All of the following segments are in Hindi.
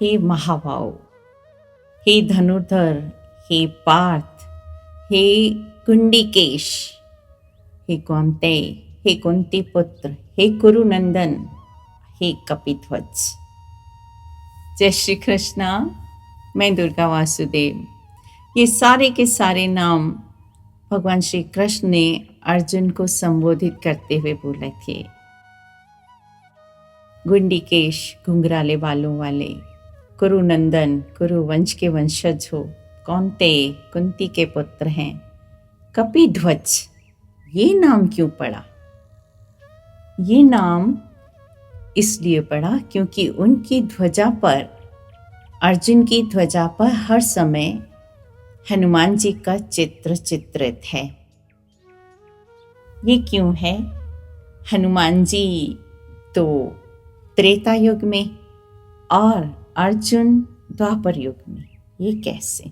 हे महाबाहु, हे धनुर्धर, हे पार्थ, हे कुंडिकेश, हे कौंतेय, हे कुंती पुत्र, हे कुरुनंदन, हे कपिध्वज। जय श्री कृष्णा। मैं दुर्गा वासुदेव। ये सारे के सारे नाम भगवान श्री कृष्ण ने अर्जुन को संबोधित करते हुए बोले थे। गुंडिकेश, घुंघराले बालों वाले, कुरुनंदन, कुरु वंश के वंशज हो, कौंतेय, कुंती के पुत्र हैं, कपिध्वज। ये नाम क्यों पड़ा? ये नाम इसलिए पड़ा क्योंकि उनकी ध्वजा पर, अर्जुन की ध्वजा पर हर समय हनुमान जी का चित्र चित्रित है। ये क्यों है? हनुमान जी तो त्रेता युग में और अर्जुन द्वापर युग में। ये कैसे?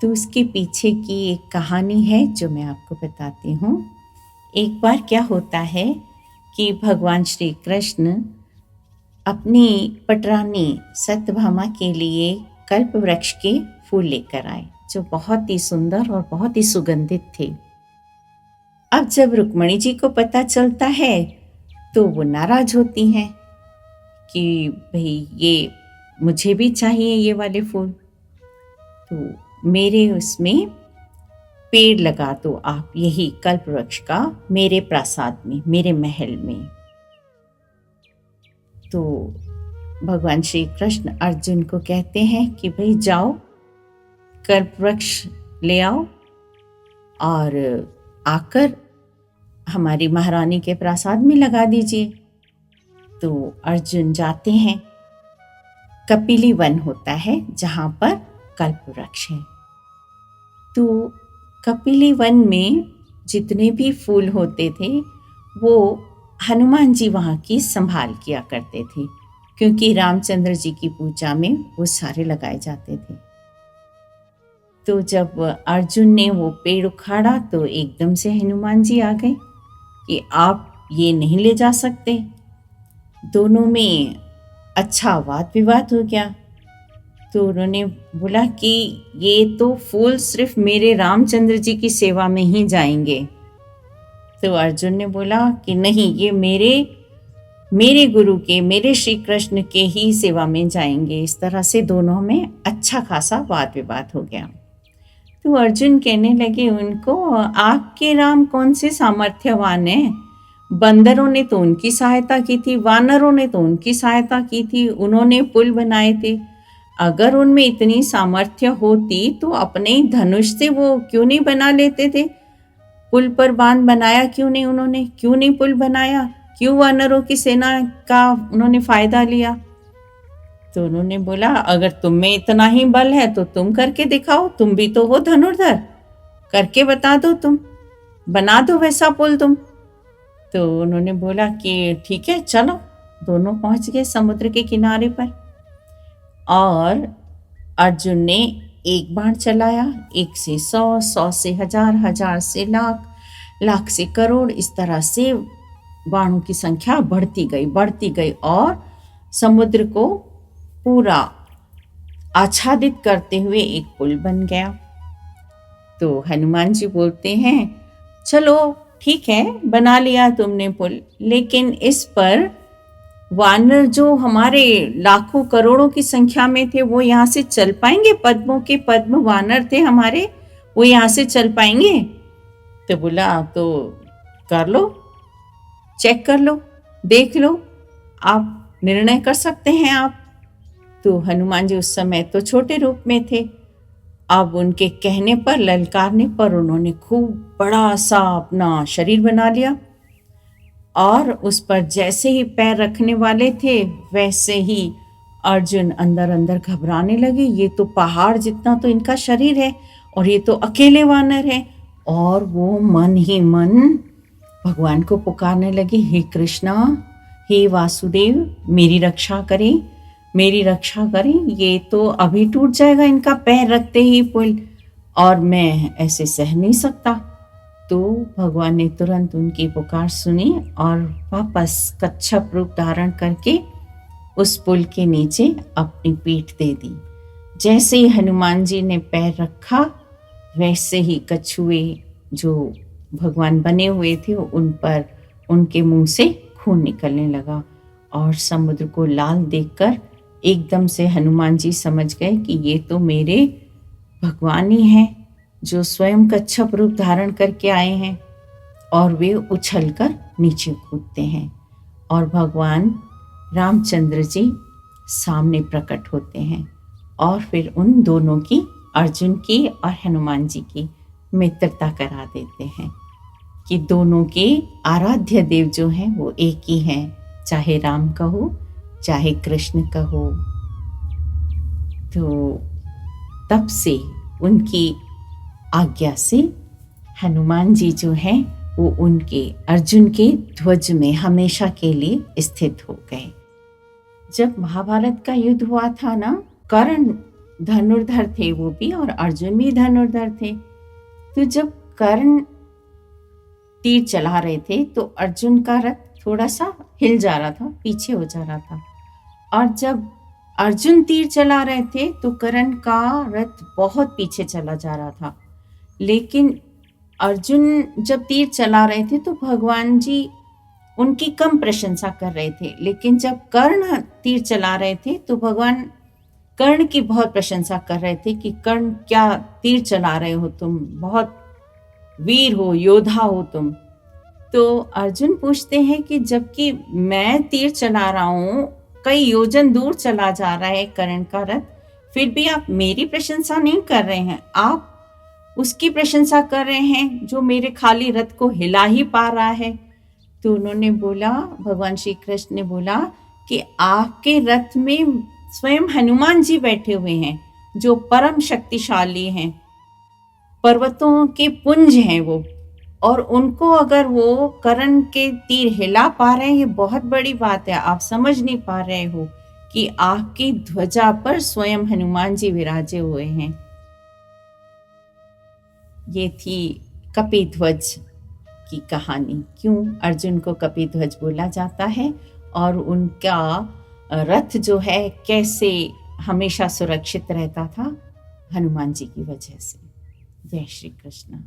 तो उसके पीछे की एक कहानी है जो मैं आपको बताती हूँ। एक बार क्या होता है कि भगवान श्री कृष्ण अपनी पटरानी सत्यभामा के लिए कल्प वृक्ष के फूल लेकर आए, जो बहुत ही सुंदर और बहुत ही सुगंधित थे। अब जब रुक्मणी जी को पता चलता है तो वो नाराज होती हैं कि भाई ये मुझे भी चाहिए ये वाले फूल, तो मेरे उसमें पेड़ लगा दो आप, यही कल्प वृक्ष का, मेरे प्रासाद में, मेरे महल में। तो भगवान श्री कृष्ण अर्जुन को कहते हैं कि भाई जाओ, कल्प वृक्ष ले आओ और आकर हमारी महारानी के प्रासाद में लगा दीजिए। तो अर्जुन जाते हैं। कपिली वन होता है जहाँ पर कल्प वृक्ष है। तो कपिली वन में जितने भी फूल होते थे वो हनुमान जी वहाँ की संभाल किया करते थे, क्योंकि रामचंद्र जी की पूजा में वो सारे लगाए जाते थे। तो जब अर्जुन ने वो पेड़ उखाड़ा तो एकदम से हनुमान जी आ गए कि आप ये नहीं ले जा सकते। दोनों में अच्छा वाद विवाद हो गया। तो उन्होंने बोला कि ये तो फूल सिर्फ मेरे रामचंद्र जी की सेवा में ही जाएंगे। तो अर्जुन ने बोला कि नहीं, ये मेरे गुरु के, मेरे श्री कृष्ण के ही सेवा में जाएंगे। इस तरह से दोनों में अच्छा खासा वाद विवाद हो गया। तो अर्जुन कहने लगे उनको, आपके राम कौन से सामर्थ्यवान हैं? बंदरों ने तो उनकी सहायता की थी, वानरों ने तो उनकी सहायता की थी, उन्होंने पुल बनाए थे। अगर उनमें इतनी सामर्थ्य होती तो अपने ही धनुष से वो क्यों नहीं बना लेते थे? पुल पर बांध बनाया क्यों नहीं उन्होंने? क्यों नहीं पुल बनाया? क्यों वानरों की सेना का उन्होंने फायदा लिया? तो उन्होंने बोला, अगर तुम में इतना ही बल है तो तुम करके दिखाओ, तुम भी तो हो धनुर्धर, करके बता दो, तुम बना दो वैसा पुल तुम। तो उन्होंने बोला कि ठीक है चलो। दोनों पहुंच गए समुद्र के किनारे पर और अर्जुन ने एक बाण चलाया, 1 से 100, 100 से 1000, 1000 से लाख, लाख से करोड़। इस तरह से बाणों की संख्या बढ़ती गई और समुद्र को पूरा आच्छादित करते हुए एक पुल बन गया। तो हनुमान जी बोलते हैं, चलो ठीक है, बना लिया तुमने पुल, लेकिन इस पर वानर जो हमारे लाखों करोड़ों की संख्या में थे वो यहाँ से चल पाएंगे? पद्मों के पद्म वानर थे हमारे, वो यहाँ से चल पाएंगे? तो बोला तो कर लो, चेक कर लो, देख लो, आप निर्णय कर सकते हैं आप। तो हनुमान जी उस समय तो छोटे रूप में थे। अब उनके कहने पर, ललकारने पर उन्होंने खूब बड़ा सा अपना शरीर बना लिया और उस पर जैसे ही पैर रखने वाले थे वैसे ही अर्जुन अंदर अंदर घबराने लगे। ये तो पहाड़ जितना तो इनका शरीर है और ये तो अकेले वानर है। और वो मन ही मन भगवान को पुकारने लगे, हे कृष्णा, हे वासुदेव, मेरी रक्षा करें, मेरी रक्षा करें। ये तो अभी टूट जाएगा इनका पैर रखते ही पुल, और मैं ऐसे सह नहीं सकता। तो भगवान ने तुरंत उनकी पुकार सुनी और वापस कच्छप रूप धारण करके उस पुल के नीचे अपनी पीठ दे दी। जैसे ही हनुमान जी ने पैर रखा, वैसे ही कछुए जो भगवान बने हुए थे उन पर उनके मुंह से खून निकलने लगा। और समुद्र को लाल देखकर एकदम से हनुमान जी समझ गए कि ये तो मेरे भगवान ही हैं, जो स्वयं कच्छप रूप धारण करके आए हैं। और वे उछलकर नीचे कूदते हैं और भगवान रामचंद्र जी सामने प्रकट होते हैं। और फिर उन दोनों की, अर्जुन की और हनुमान जी की मित्रता करा देते हैं कि दोनों के आराध्य देव जो हैं वो एक ही हैं, चाहे राम का हो चाहे कृष्ण का हो। तो तब से उनकी आज्ञा से हनुमान जी जो हैं वो उनके अर्जुन के ध्वज में हमेशा के लिए स्थित हो गए। जब महाभारत का युद्ध हुआ था ना, कर्ण धनुर्धर थे वो भी और अर्जुन भी धनुर्धर थे। तो जब कर्ण तीर चला रहे थे तो अर्जुन का रथ थोड़ा सा हिल जा रहा था, पीछे हो जा रहा था। और जब अर्जुन तीर चला रहे थे तो कर्ण का रथ बहुत पीछे चला जा रहा था। लेकिन अर्जुन जब तीर चला रहे थे तो भगवान जी उनकी कम प्रशंसा कर रहे थे, लेकिन जब कर्ण तीर चला रहे थे तो भगवान कर्ण की बहुत प्रशंसा कर रहे थे कि कर्ण क्या तीर चला रहे हो तुम, बहुत वीर हो, योद्धा हो तुम। तो अर्जुन पूछते हैं कि जबकि मैं तीर चला रहा हूँ, कई योजन दूर चला जा रहा है कर्ण का रथ, फिर भी आप मेरी प्रशंसा नहीं कर रहे हैं, आप उसकी प्रशंसा कर रहे हैं जो मेरे खाली रथ को हिला ही पा रहा है। तो उन्होंने बोला, भगवान श्री कृष्ण ने बोला कि आपके रथ में स्वयं हनुमान जी बैठे हुए हैं जो परम शक्तिशाली हैं, पर्वतों के पुंज हैं वो, और उनको अगर वो कर्ण के तीर हिला पा रहे हैं, ये बहुत बड़ी बात है। आप समझ नहीं पा रहे हो कि आपकी ध्वजा पर स्वयं हनुमान जी विराजे हुए हैं। ये थी कपिध्वज की कहानी, क्यों अर्जुन को कपिध्वज बोला जाता है और उनका रथ जो है कैसे हमेशा सुरक्षित रहता था हनुमान जी की वजह से। जय श्री कृष्ण।